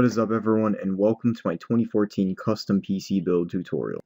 What is up everyone, and welcome to my 2014 custom PC build tutorial.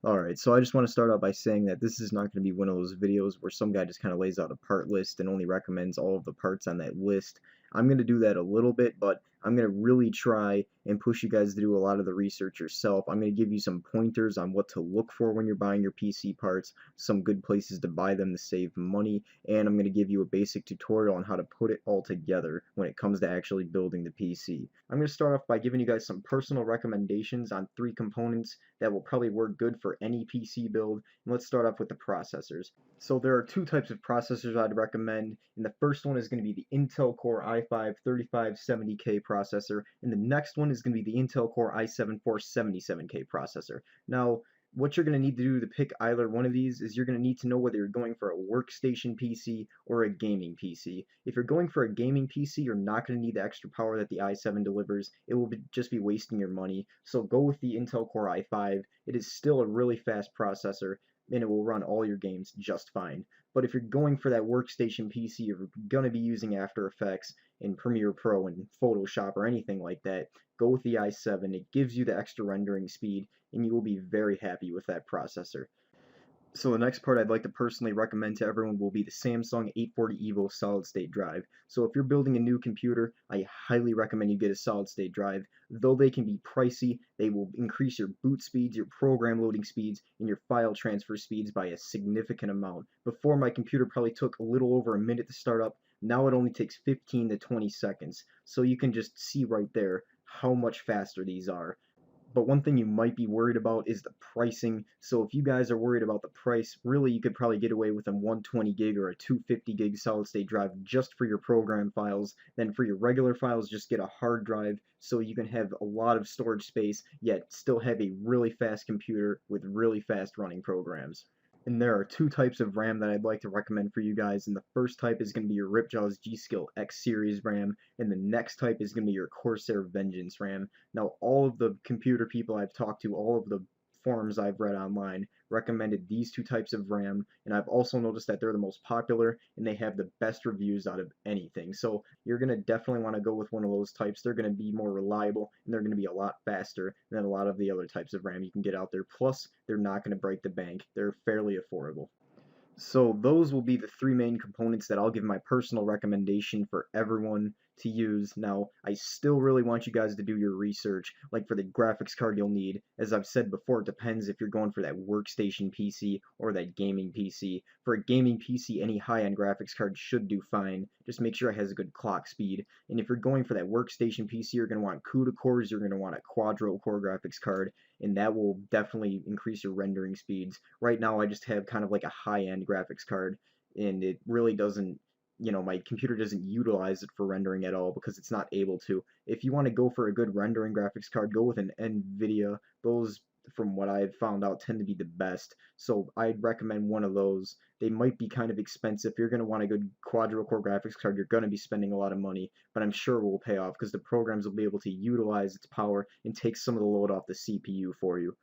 Alright, so I just want to start out by saying that this is not going to be one of those videos where some guy just kind of lays out a part list and only recommends all of the parts on that list. I'm going to do that a little bit, but I'm going to really try and push you guys to do a lot of the research yourself. I'm going to give you some pointers on what to look for when you're buying your PC parts, some good places to buy them to save money, and I'm going to give you a basic tutorial on how to put it all together when it comes to actually building the PC. I'm going to start off by giving you guys some personal recommendations on 3 components that will probably work good for any PC build. And let's start off with the processors. So there are 2 types of processors I'd recommend, and the first one is going to be the Intel Core i5-3570K processor, and the next one is going to be the Intel Core i7-4777K processor. Now, what you're going to need to do to pick either one of these is you're going to need to know whether you're going for a workstation PC or a gaming PC. If you're going for a gaming PC, you're not going to need the extra power that the i7 delivers. It will just be wasting your money. So go with the Intel Core i5. It is still a really fast processor, and it will run all your games just fine. But if you're going for that workstation PC, you're going to be using After Effects and Premiere Pro and Photoshop or anything like that, go with the i7. It gives you the extra rendering speed, and you will be very happy with that processor. So the next part I'd like to personally recommend to everyone will be the Samsung 840 EVO solid state drive. So if you're building a new computer, I highly recommend you get a solid state drive. Though they can be pricey, they will increase your boot speeds, your program loading speeds, and your file transfer speeds by a significant amount. Before, my computer probably took a little over a minute to start up. Now it only takes 15 to 20 seconds. So you can just see right there how much faster these are. But one thing you might be worried about is the pricing. So if you guys are worried about the price, really you could probably get away with a 120 gig or a 250 gig solid state drive just for your program files. Then for your regular files, just get a hard drive so you can have a lot of storage space, yet still have a really fast computer with really fast running programs. And there are 2 types of RAM that I'd like to recommend for you guys, and the first type is going to be your Ripjaws G.Skill X Series RAM, and the next type is going to be your Corsair Vengeance RAM. Now, all of the computer people I've talked to, all of the forums I've read online, recommended these 2 types of RAM, and I've also noticed that they're the most popular, and they have the best reviews out of anything. So you're going to definitely want to go with one of those types. They're going to be more reliable, and they're going to be a lot faster than a lot of the other types of RAM you can get out there. Plus, they're not going to break the bank. They're fairly affordable. So those will be the 3 main components that I'll give my personal recommendation for everyone to use. Now, I still really want you guys to do your research. Like for the graphics card you'll need, as I've said before, it depends if you're going for that workstation PC or that gaming PC. For a gaming PC, any high-end graphics card should do fine. Just make sure it has a good clock speed. And if you're going for that workstation PC, you're going to want CUDA cores, you're going to want a quadro-core graphics card, and that will definitely increase your rendering speeds. Right now, I just have kind of like a high-end graphics card, and it really doesn't, my computer doesn't utilize it for rendering at all because it's not able to. If you want to go for a good rendering graphics card, go with an NVIDIA. Those, from what I've found out, tend to be the best. So I'd recommend one of those. They might be kind of expensive. If you're going to want a good quadro-core graphics card, you're going to be spending a lot of money, but I'm sure it will pay off because the programs will be able to utilize its power and take some of the load off the CPU for you.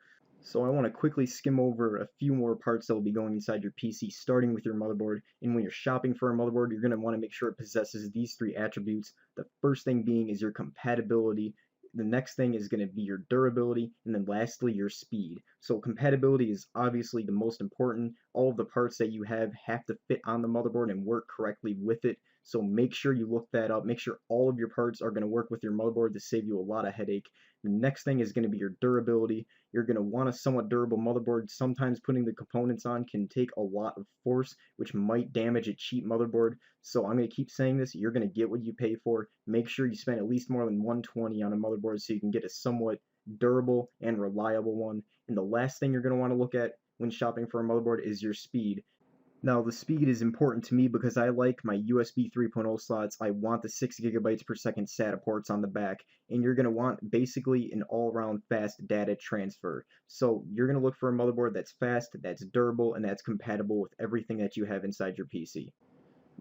So I want to quickly skim over a few more parts that will be going inside your PC, starting with your motherboard. And when you're shopping for a motherboard, you're going to want to make sure it possesses these 3 attributes. The first thing being is your compatibility. The next thing is going to be your durability, and then lastly your speed. So compatibility is obviously the most important. All of the parts that you have to fit on the motherboard and work correctly with it. So make sure you look that up. Make sure all of your parts are going to work with your motherboard to save you a lot of headache. The next thing is going to be your durability. You're going to want a somewhat durable motherboard. Sometimes putting the components on can take a lot of force, which might damage a cheap motherboard. So I'm going to keep saying this. You're going to get what you pay for. Make sure you spend at least more than $120 on a motherboard so you can get a somewhat durable and reliable one. And the last thing you're going to want to look at when shopping for a motherboard is your speed. Now, the speed is important to me because I like my USB 3.0 slots. I want the 6 gigabytes per second SATA ports on the back, and you're going to want basically an all-around fast data transfer. So you're going to look for a motherboard that's fast, that's durable, and that's compatible with everything that you have inside your PC.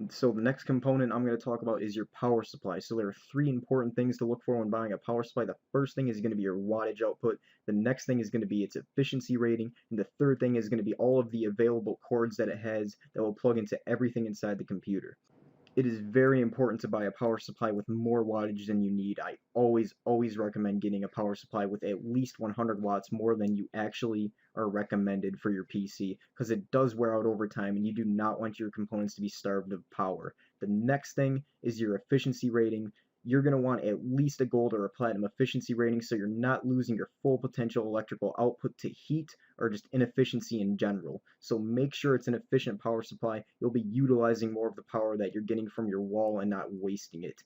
So the next component I'm going to talk about is your power supply. So there are 3 important things to look for when buying a power supply. The first thing is going to be your wattage output. The next thing is going to be its efficiency rating. And the third thing is going to be all of the available cords that it has that will plug into everything inside the computer. It is very important to buy a power supply with more wattage than you need. I always recommend getting a power supply with at least 100 watts more than you actually are recommended for your PC, because it does wear out over time and you do not want your components to be starved of power. The next thing is your efficiency rating. You're going to want at least a gold or a platinum efficiency rating so you're not losing your full potential electrical output to heat or just inefficiency in general. So make sure it's an efficient power supply. You'll be utilizing more of the power that you're getting from your wall and not wasting it.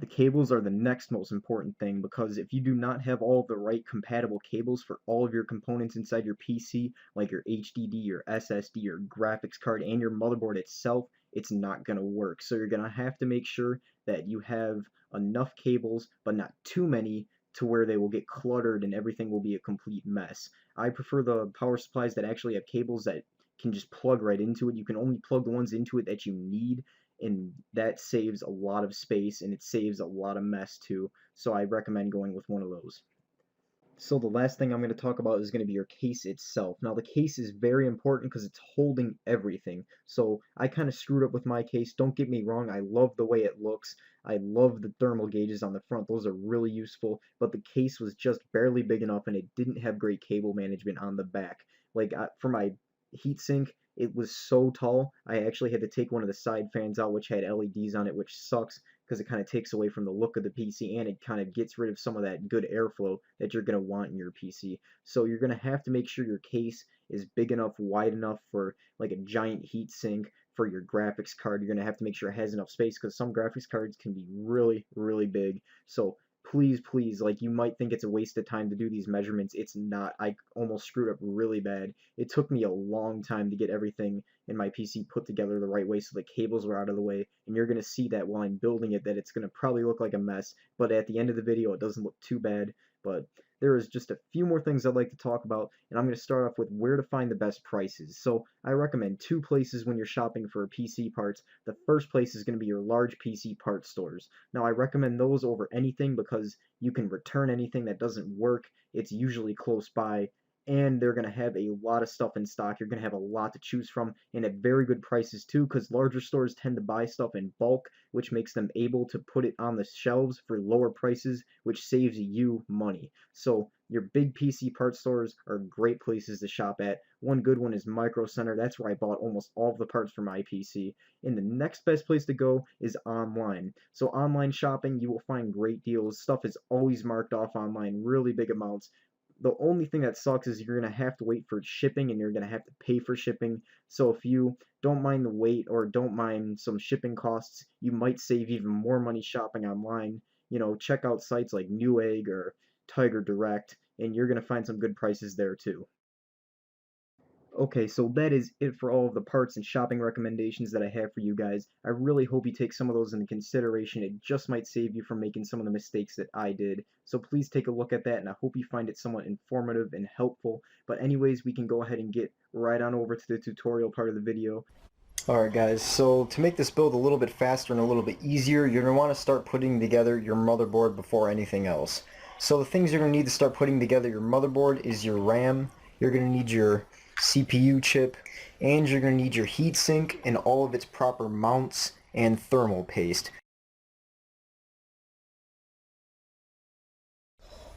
The cables are the next most important thing, because if you do not have all of the right compatible cables for all of your components inside your PC, like your HDD, your SSD, your graphics card, and your motherboard itself, it's not going to work. So you're going to have to make sure that you have enough cables, but not too many, to where they will get cluttered and everything will be a complete mess. I prefer the power supplies that actually have cables that can just plug right into it. You can only plug the ones into it that you need, and that saves a lot of space and it saves a lot of mess too. So I recommend going with one of those. So the last thing I'm going to talk about is going to be your case itself. Now the case is very important because it's holding everything. So I kind of screwed up with my case. Don't get me wrong, I love the way it looks. I love the thermal gauges on the front. Those are really useful, but the case was just barely big enough and it didn't have great cable management on the back. Like for my heatsink, it was so tall, I actually had to take one of the side fans out, which had LEDs on it, which sucks because it kind of takes away from the look of the PC and it kind of gets rid of some of that good airflow that you're going to want in your PC. So you're going to have to make sure your case is big enough, wide enough for like a giant heat sink for your graphics card. You're going to have to make sure it has enough space because some graphics cards can be really big. So please, like, you might think it's a waste of time to do these measurements. It's not. I almost screwed up really bad. It took me a long time to get everything in my PC put together the right way so the cables were out of the way, and you're going to see that while I'm building it that it's going to probably look like a mess, but at the end of the video it doesn't look too bad. But there is just a few more things I'd like to talk about, and I'm going to start off with where to find the best prices. So I recommend two places when you're shopping for PC parts. The first place is going to be your large PC parts stores. Now I recommend those over anything because you can return anything that doesn't work. It's usually close by, and they're going to have a lot of stuff in stock. You're going to have a lot to choose from, and at very good prices too, because larger stores tend to buy stuff in bulk, which makes them able to put it on the shelves for lower prices, which saves you money. So your big PC parts stores are great places to shop at. One good one is Micro Center. That's where I bought almost all of the parts for my PC. And the next best place to go is online. So online shopping, you will find great deals. Stuff is always marked off online, really big amounts. The only thing that sucks is you're going to have to wait for shipping and you're going to have to pay for shipping. So if you don't mind the wait or don't mind some shipping costs, you might save even more money shopping online. You know, check out sites like Newegg or Tiger Direct, and you're going to find some good prices there too. Okay, so that is it for all of the parts and shopping recommendations that I have for you guys. I really hope you take some of those into consideration. It just might save you from making some of the mistakes that I did. So please take a look at that, and I hope you find it somewhat informative and helpful. But anyways, we can go ahead and get right on over to the tutorial part of the video. Alright guys, so to make this build a little bit faster and a little bit easier, you're going to want to start putting together your motherboard before anything else. So the things you're going to need to start putting together your motherboard is your RAM, you're going to need your CPU chip, and you're going to need your heatsink and all of its proper mounts and thermal paste.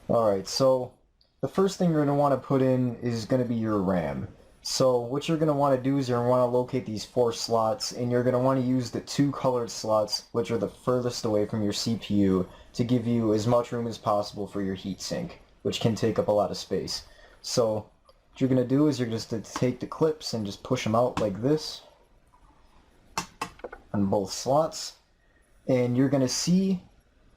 Alright, so the first thing you're going to want to put in is going to be your RAM. So what you're going to want to do is you're going to want to locate these 4 slots, and you're going to want to use the 2 colored slots, which are the furthest away from your CPU, to give you as much room as possible for your heatsink, which can take up a lot of space. So what you're going to do is you're just going to take the clips and just push them out like this on both slots, and you're going to see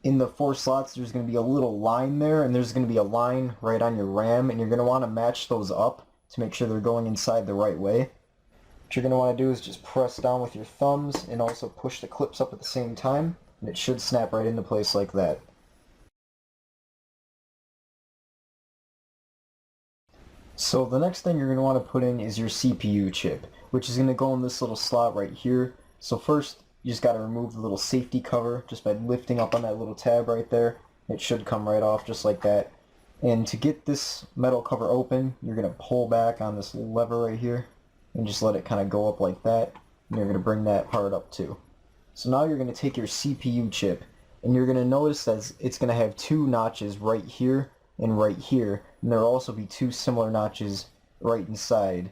in the 4 slots there's going to be a little line there, and there's going to be a line right on your RAM, and you're going to want to match those up to make sure they're going inside the right way. What you're going to want to do is just press down with your thumbs and also push the clips up at the same time, and it should snap right into place like that. So the next thing you're going to want to put in is your CPU chip, which is going to go in this little slot right here. So first, you just got to remove the little safety cover just by lifting up on that little tab right there. It should come right off just like that. And to get this metal cover open, you're going to pull back on this lever right here and just let it kind of go up like that. And you're going to bring that part up too. So now you're going to take your CPU chip, and you're going to notice that it's going to have two notches right here and right here, and there will also be two similar notches right inside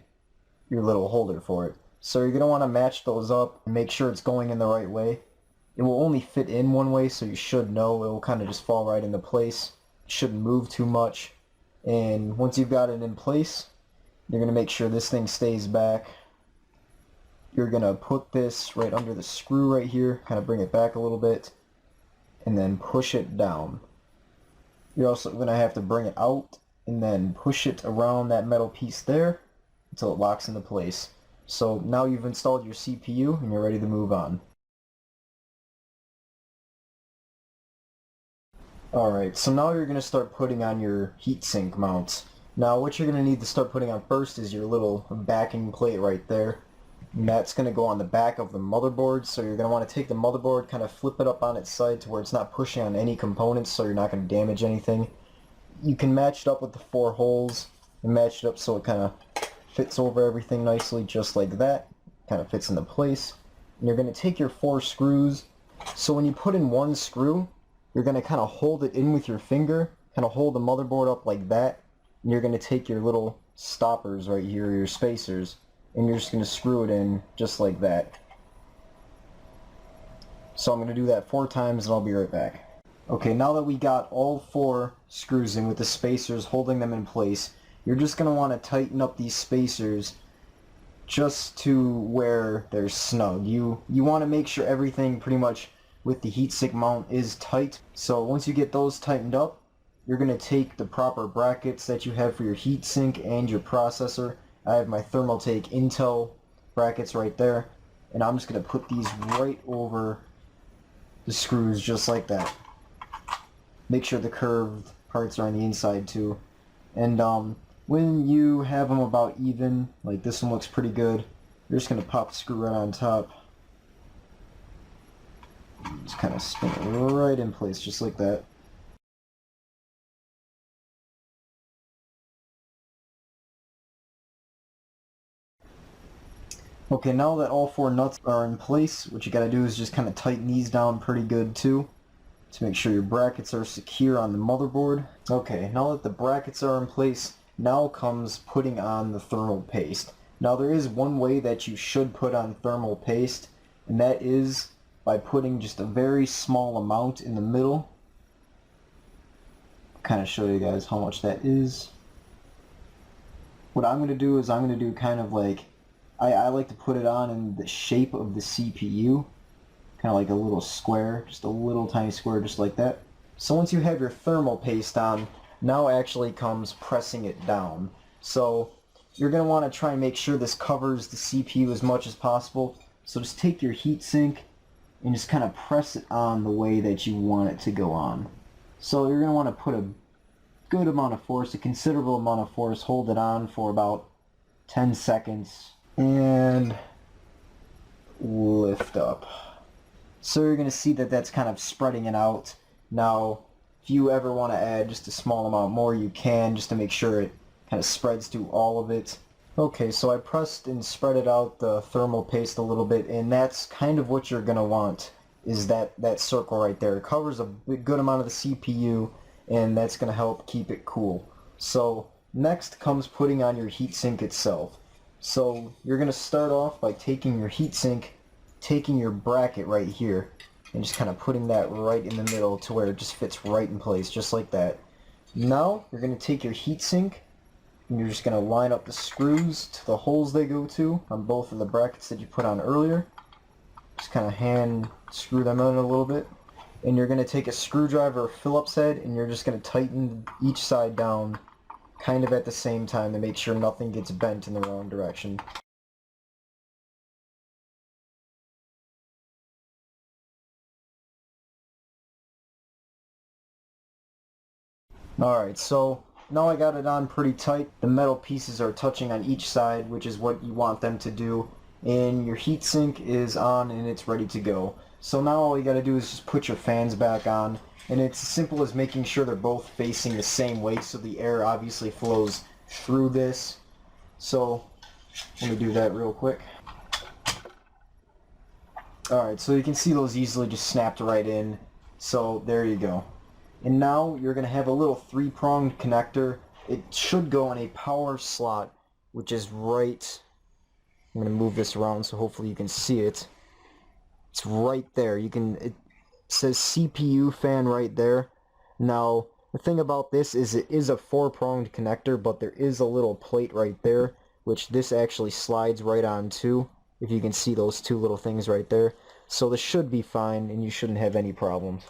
your little holder for it. So you're going to want to match those up and make sure it's going in the right way. It will only fit in one way, so you should know it will kind of just fall right into place. It shouldn't move too much. And once you've got it in place, you're going to make sure this thing stays back. You're going to put this right under the screw right here, kind of bring it back a little bit, and then push it down. You're also going to have to bring it out and then push it around that metal piece there until it locks into place. So now you've installed your CPU and you're ready to move on. Alright, so now you're going to start putting on your heatsink mounts. Now what you're going to need to start putting on first is your little backing plate right there. And that's going to go on the back of the motherboard, so you're going to want to take the motherboard, kind of flip it up on its side to where it's not pushing on any components, so you're not going to damage anything. You can match it up with the 4 holes and match it up so it kind of fits over everything nicely, just like that. Kind of fits into place. And you're going to take your 4 screws. So when you put in one screw, you're going to kind of hold it in with your finger, kind of hold the motherboard up like that, and you're going to take your little stoppers right here, your spacers, and you're just going to screw it in just like that. So I'm going to do that 4 times and I'll be right back. Okay, now that we got all 4 screws in with the spacers holding them in place, you're just going to want to tighten up these spacers just to where they're snug. You want to make sure everything pretty much with the heatsink mount is tight. So once you get those tightened up, you're going to take the proper brackets that you have for your heatsink and your processor. I have my Thermaltake Intel brackets right there, and I'm just going to put these right over the screws just like that. Make sure the curved parts are on the inside too. And when you have them about even, like this one looks pretty good, you're just going to pop the screw right on top. Just kind of spin it right in place just like that. Okay, now that all 4 nuts are in place, what you gotta do is just kind of tighten these down pretty good too, to make sure your brackets are secure on the motherboard. Okay, now that the brackets are in place, now comes putting on the thermal paste. Now there is one way that you should put on thermal paste, and that is by putting just a very small amount in the middle. I'll kind of show you guys how much that is. What I'm going to do is I'm going to do kind of like, I like to put it on in the shape of the CPU, kind of like a little square, just a little tiny square just like that. So once you have your thermal paste on, now actually comes pressing it down. So you're going to want to try and make sure this covers the CPU as much as possible. So just take your heatsink and just kind of press it on the way that you want it to go on. So you're going to want to put a good amount of force, a considerable amount of force, hold it on for about 10 seconds. And lift up. So you're going to see that that's kind of spreading it out. Now, if you ever want to add just a small amount more, you can, just to make sure it kind of spreads through all of it. Okay, so I pressed and spread it out, the thermal paste, a little bit, and that's kind of what you're going to want, is that circle right there. It covers a good amount of the CPU, and that's going to help keep it cool. So next comes putting on your heatsink itself. So you're going to start off by taking your heatsink, taking your bracket right here, and just kind of putting that right in the middle to where it just fits right in place, just like that. Now you're going to take your heatsink, and you're just going to line up the screws to the holes they go to on both of the brackets that you put on earlier. Just kind of hand screw them in a little bit. And you're going to take a screwdriver or Phillips head, and you're just going to tighten each side down kind of at the same time to make sure nothing gets bent in the wrong direction. Alright, so now I got it on pretty tight. The metal pieces are touching on each side, which is what you want them to do. And your heatsink is on and it's ready to go. So now all you gotta do is just put your fans back on. And it's as simple as making sure they're both facing the same way, so the air obviously flows through this. So let me do that real quick. Alright, so you can see those easily just snapped right in. So there you go. And now you're going to have a little three-pronged connector. It should go in a power slot, which is right... I'm going to move this around so hopefully you can see it. It's right there. It says CPU fan right there. Now, the thing about this is it is a four-pronged connector, but there is a little plate right there, which this actually slides right onto, if you can see those two little things right there. So this should be fine, and you shouldn't have any problems.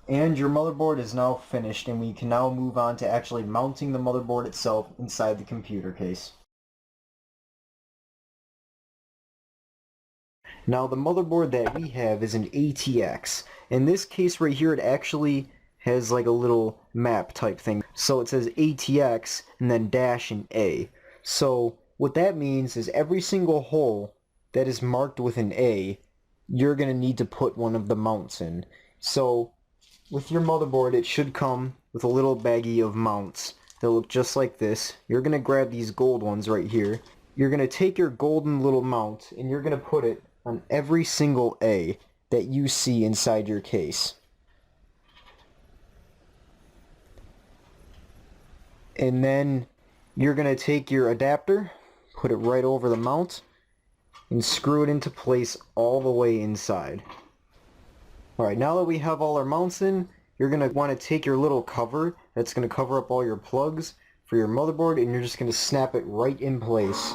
And your motherboard is now finished, and we can now move on to actually mounting the motherboard itself inside the computer case. Now the motherboard that we have is an ATX. In this case right here, it actually has like a little map type thing. So it says ATX and then dash and A. So what that means is every single hole that is marked with an A, you're going to need to put one of the mounts in. So with your motherboard, it should come with a little baggie of mounts that look just like this. You're going to grab these gold ones right here. You're going to take your golden little mount and you're going to put it on every single A that you see inside your case. And then you're going to take your adapter, put it right over the mount, and screw it into place all the way inside. Alright, now that we have all our mounts in, you're going to want to take your little cover that's going to cover up all your plugs for your motherboard, and you're just going to snap it right in place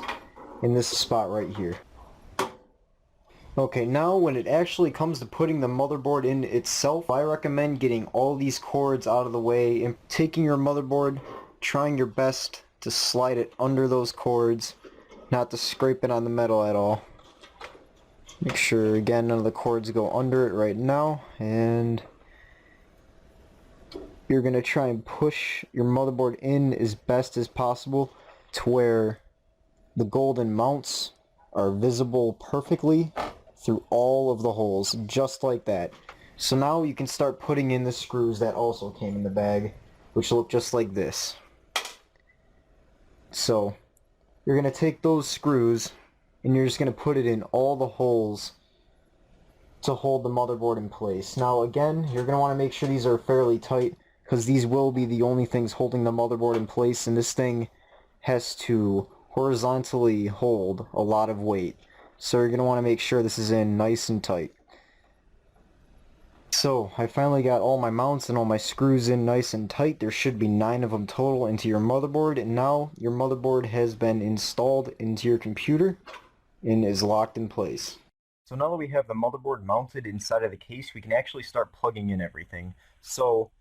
in this spot right here. Okay, now when it actually comes to putting the motherboard in itself, I recommend getting all these cords out of the way and taking your motherboard, trying your best to slide it under those cords, not to scrape it on the metal at all. Make sure, again, none of the cords go under it right now, and you're going to try and push your motherboard in as best as possible to where the golden mounts are visible perfectly through all of the holes, just like that. So now you can start putting in the screws that also came in the bag, which look just like this. So you're going to take those screws and you're just going to put it in all the holes to hold the motherboard in place. Now again, you're going to want to make sure these are fairly tight, because these will be the only things holding the motherboard in place, and this thing has to horizontally hold a lot of weight. So you're going to want to make sure this is in nice and tight. So I finally got all my mounts and all my screws in nice and tight. There should be 9 of them total into your motherboard, and now your motherboard has been installed into your computer and is locked in place. So now that we have the motherboard mounted inside of the case, we can actually start plugging in everything. So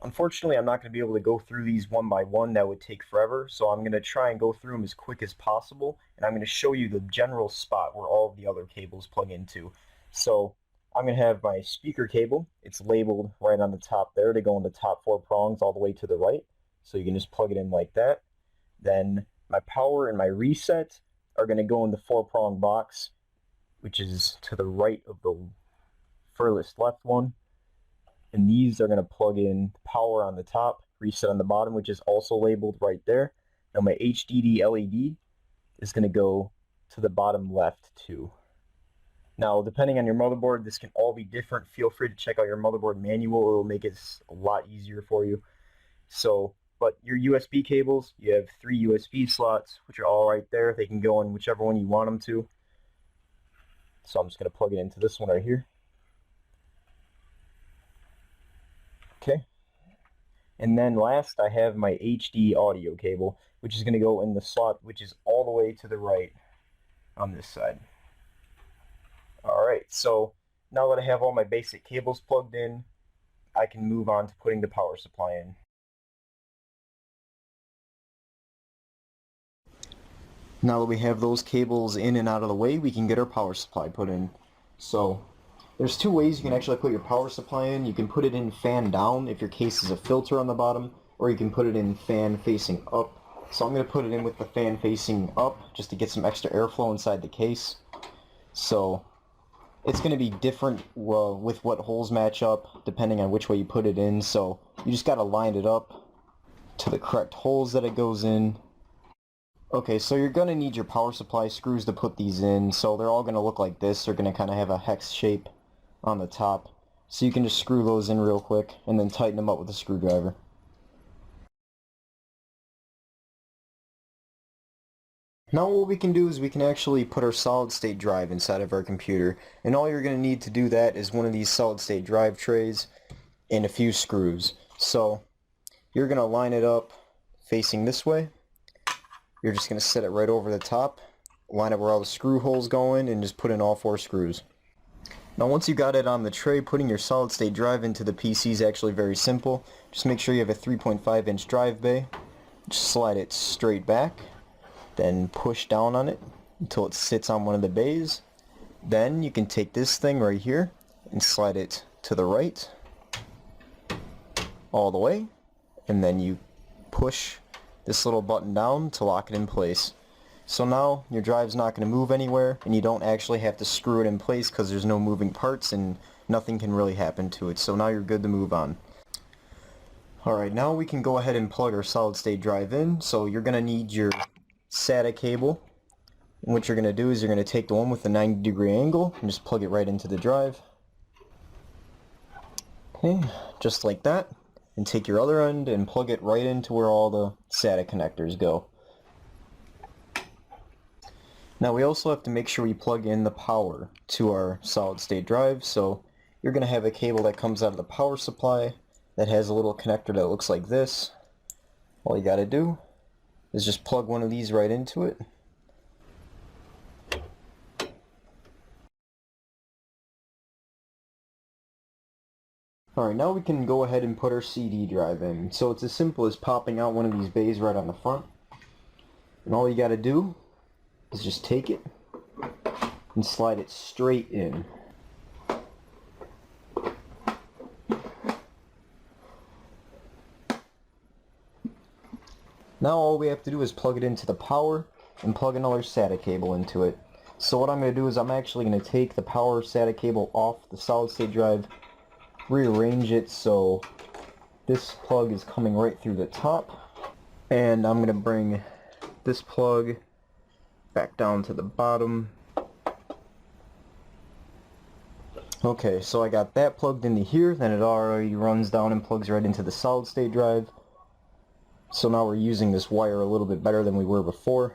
unfortunately, I'm not going to be able to go through these one by one. That would take forever. So I'm going to try and go through them as quick as possible. And I'm going to show you the general spot where all of the other cables plug into. So I'm going to have my speaker cable. It's labeled right on the top there to go in the top 4 prongs all the way to the right. So you can just plug it in like that. Then my power and my reset are going to go in the 4-prong box, which is to the right of the furthest left one. And these are going to plug in power on the top, reset on the bottom, which is also labeled right there. Now my HDD LED is going to go to the bottom left too. Now, depending on your motherboard, this can all be different. Feel free to check out your motherboard manual. It will make it a lot easier for you. So, but your USB cables, you have 3 USB slots, which are all right there. They can go in whichever one you want them to. So I'm just going to plug it into this one right here. Okay. And then last, I have my HD audio cable, which is going to go in the slot, which is all the way to the right on this side. Alright, so now that I have all my basic cables plugged in, I can move on to putting the power supply in. Now that we have those cables in and out of the way, we can get our power supply put in. So there's 2 ways you can actually put your power supply in. You can put it in fan down if your case is a filter on the bottom, or you can put it in fan facing up. So I'm going to put it in with the fan facing up just to get some extra airflow inside the case. So it's going to be different with what holes match up depending on which way you put it in. So you just got to line it up to the correct holes that it goes in. Okay, so you're going to need your power supply screws to put these in, so they're all going to look like this. They're going to kind of have a hex shape on the top. So you can just screw those in real quick and then tighten them up with a screwdriver. Now what we can do is we can actually put our solid state drive inside of our computer, and all you're going to need to do that is one of these solid state drive trays and a few screws. So you're going to line it up facing this way. You're just going to set it right over the top, line it where all the screw holes go in, and just put in all 4 screws. Now once you got it on the tray, putting your solid state drive into the PC is actually very simple. Just make sure you have a 3.5-inch drive bay. Just slide it straight back, then push down on it until it sits on one of the bays. Then you can take this thing right here and slide it to the right all the way, and then you push this little button down to lock it in place. So now your drive's not going to move anywhere, and you don't actually have to screw it in place because there's no moving parts and nothing can really happen to it. So now you're good to move on. Alright, now we can go ahead and plug our solid state drive in. So you're going to need your SATA cable. And what you're going to do is you're going to take the one with the 90-degree angle and just plug it right into the drive. Okay, just like that. And take your other end and plug it right into where all the SATA connectors go. Now we also have to make sure we plug in the power to our solid state drive, so you're going to have a cable that comes out of the power supply that has a little connector that looks like this. All you got to do is just plug one of these right into it. Alright, now we can go ahead and put our CD drive in. So it's as simple as popping out one of these bays right on the front. And all you gotta do is just take it and slide it straight in. Now all we have to do is plug it into the power and plug another SATA cable into it. So what I'm going to do is I'm actually going to take the power SATA cable off the solid state drive, rearrange it so this plug is coming right through the top, and I'm going to bring this plug back down to the bottom. Okay, so I got that plugged into here, then it already runs down and plugs right into the solid state drive. So now we're using this wire a little bit better than we were before.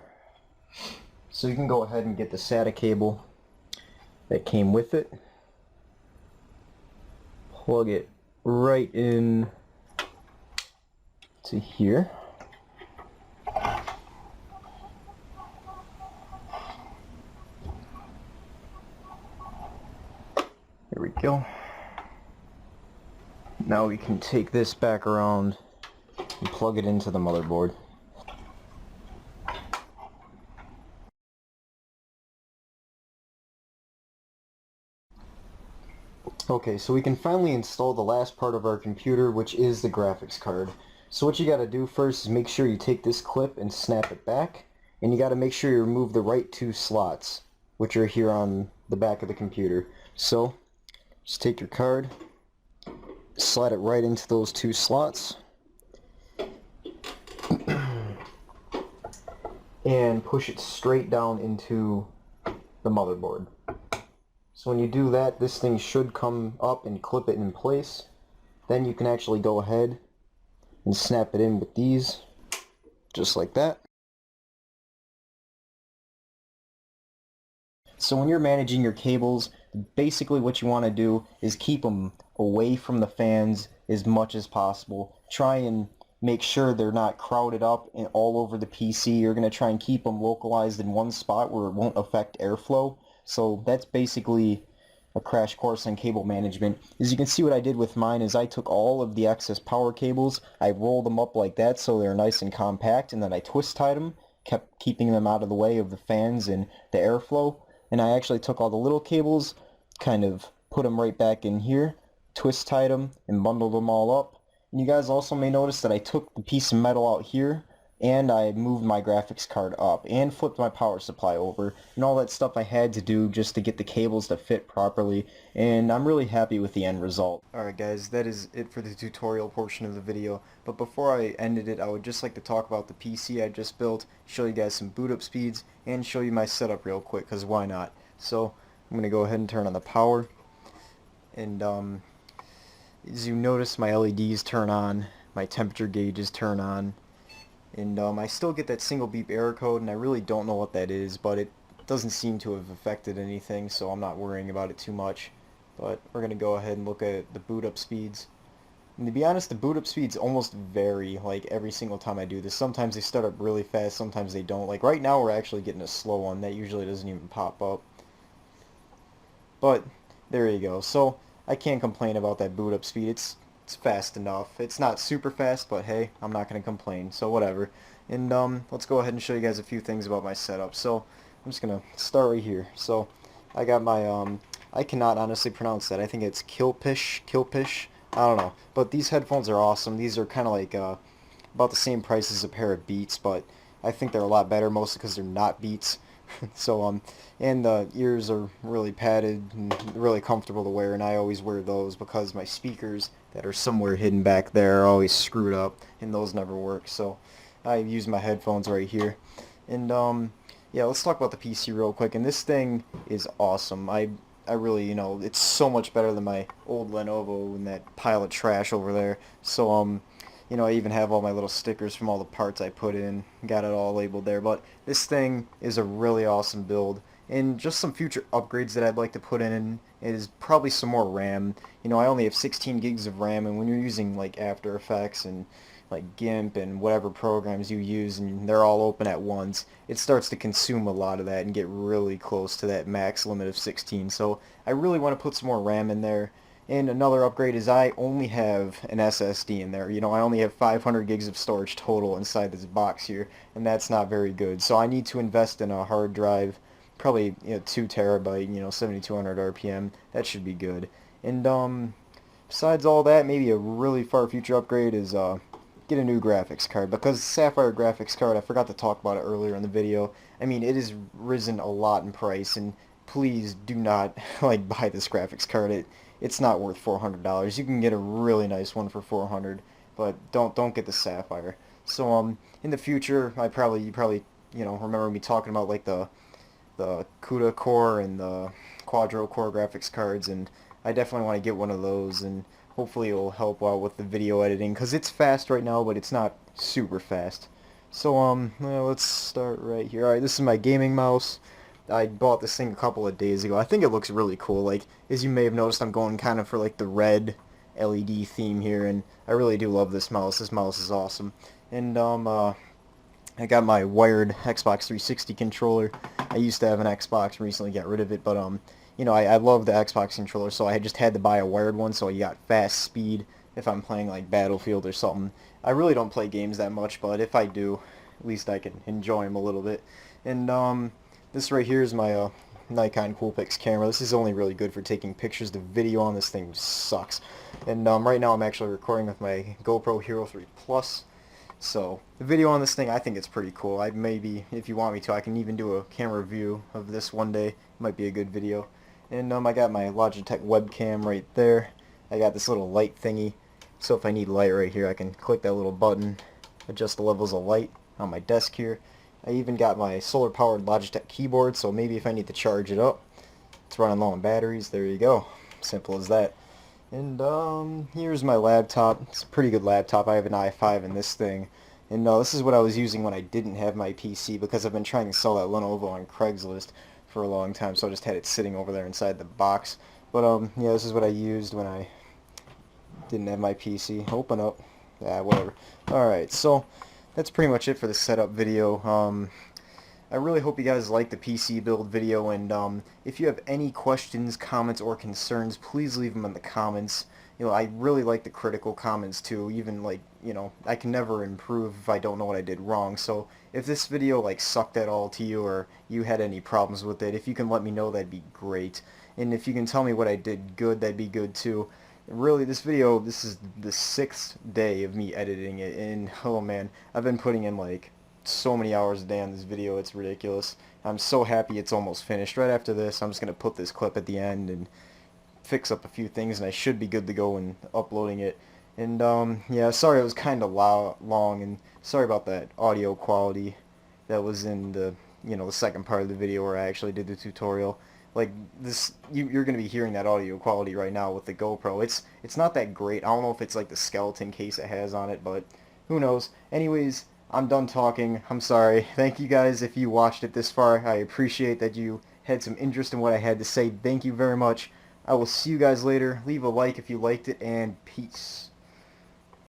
So you can go ahead and get the SATA cable that came with it. Plug it right in to here. There we go. Now we can take this back around and plug it into the motherboard. Okay, so we can finally install the last part of our computer, which is the graphics card. So what you gotta do first is make sure you take this clip and snap it back, and you gotta make sure you remove the right 2 slots, which are here on the back of the computer. So just take your card, slide it right into those 2 slots, and push it straight down into the motherboard. So when you do that, this thing should come up and clip it in place. Then you can actually go ahead and snap it in with these, just like that. So when you're managing your cables, basically what you want to do is keep them away from the fans as much as possible. Try and make sure they're not crowded up and all over the PC. You're going to try and keep them localized in one spot where it won't affect airflow. So that's basically a crash course on cable management. As you can see, what I did with mine is I took all of the excess power cables, I rolled them up like that so they're nice and compact, and then I twist tied them, kept keeping them out of the way of the fans and the airflow. And I actually took all the little cables, kind of put them right back in here, twist tied them, and bundled them all up. And you guys also may notice that I took the piece of metal out here and I moved my graphics card up and flipped my power supply over and all that stuff I had to do just to get the cables to fit properly, and I'm really happy with the end result. Alright guys, that is it for the tutorial portion of the video, but before I ended it I would just like to talk about the PC I just built, show you guys some boot up speeds, and show you my setup real quick, because why not? So I'm going to go ahead and turn on the power, and as you notice my LEDs turn on, my temperature gauges turn on, and I still get that single beep error code, and I really don't know what that is, but it doesn't seem to have affected anything, so I'm not worrying about it too much. But we're going to go ahead and look at the boot up speeds. And to be honest, the boot up speeds almost vary like every single time I do this. Sometimes they start up really fast, sometimes they don't. Like right now we're actually getting a slow one. That usually doesn't even pop up. But there you go. So I can't complain about that boot up speed. It's fast enough. It's not super fast, but hey, I'm not going to complain. So whatever. And let's go ahead and show you guys a few things about my setup. So I'm just going to start right here. So I got my I cannot honestly pronounce that. I think it's Kilpish. I don't know. But these headphones are awesome. These are kind of like about the same price as a pair of Beats, but I think they're a lot better, mostly because they're not Beats. So and the ears are really padded and really comfortable to wear, and I always wear those because my speakers that are somewhere hidden back there are always screwed up, and those never work. So I use my headphones right here. And yeah, let's talk about the PC real quick. And this thing is awesome. I really, it's so much better than my old Lenovo and that pile of trash over there. So I even have all my little stickers from all the parts I put in, got it all labeled there. But this thing is a really awesome build, and just some future upgrades that I'd like to put in is probably some more RAM. I only have 16 gigs of RAM, and when you're using like After Effects and like GIMP and whatever programs you use, and they're all open at once, it starts to consume a lot of that and get really close to that max limit of 16. So I really want to put some more RAM in there. And another upgrade is I only have an SSD in there. I only have 500 gigs of storage total inside this box here, and that's not very good. So I need to invest in a hard drive, probably 2 terabyte, 7200 RPM. That should be good. And besides all that, maybe a really far future upgrade is get a new graphics card, because Sapphire graphics card, I forgot to talk about it earlier in the video. I mean, it has risen a lot in price, and please do not like buy this graphics card. It's not worth $400. You can get a really nice one for $400, but don't get the Sapphire. So in the future, you probably remember me talking about like the CUDA core and the Quadro core graphics cards, and I definitely want to get one of those, and hopefully it will help out with the video editing, because it's fast right now, but it's not super fast. So well, let's start right here. Alright, this is my gaming mouse. I bought this thing a couple of days ago. I think it looks really cool. Like, as you may have noticed, I'm going kind of for like the red LED theme here, and I really do love this mouse. This mouse is awesome. And I got my wired Xbox 360 controller. I used to have an Xbox, recently got rid of it, but I love the Xbox controller, so I just had to buy a wired one, so you got fast speed if I'm playing like Battlefield or something. I really don't play games that much, but if I do, at least I can enjoy them a little bit. And this right here is my Nikon Coolpix camera. This is only really good for taking pictures. The video on this thing sucks. And right now I'm actually recording with my GoPro Hero 3 Plus. So the video on this thing, I think it's pretty cool. Maybe, if you want me to, I can even do a camera review of this one day. It might be a good video. And I got my Logitech webcam right there. I got this little light thingy. So if I need light right here, I can click that little button, adjust the levels of light on my desk here. I even got my solar-powered Logitech keyboard, so maybe if I need to charge it up, it's running low on batteries. There you go. Simple as that. And here's my laptop. It's a pretty good laptop. I have an i5 in this thing. And this is what I was using when I didn't have my PC, because I've been trying to sell that Lenovo on Craigslist for a long time, so I just had it sitting over there inside the box. But yeah, this is what I used when I didn't have my PC. Open up. Yeah, whatever. Alright, so that's pretty much it for the setup video. I really hope you guys like the PC build video, and if you have any questions, comments, or concerns, please leave them in the comments. I really like the critical comments too. Even like, I can never improve if I don't know what I did wrong. So if this video like sucked at all to you, or you had any problems with it, if you can let me know, that'd be great. And if you can tell me what I did good, that'd be good too. Really, this is the sixth day of me editing it, and oh man, I've been putting in like so many hours a day on this video, it's ridiculous. I'm so happy it's almost finished. Right after this, I'm just gonna put this clip at the end and fix up a few things, and I should be good to go in uploading it. And yeah, sorry it was kind of long, and sorry about that audio quality that was in the the second part of the video where I actually did the tutorial. Like this, you're gonna be hearing that audio quality right now with the GoPro. It's not that great. I don't know if it's like the skeleton case it has on it, but who knows. Anyways, I'm done talking. I'm sorry. Thank you guys if you watched it this far. I appreciate that you had some interest in what I had to say. Thank you very much. I will see you guys later. Leave a like if you liked it, and peace.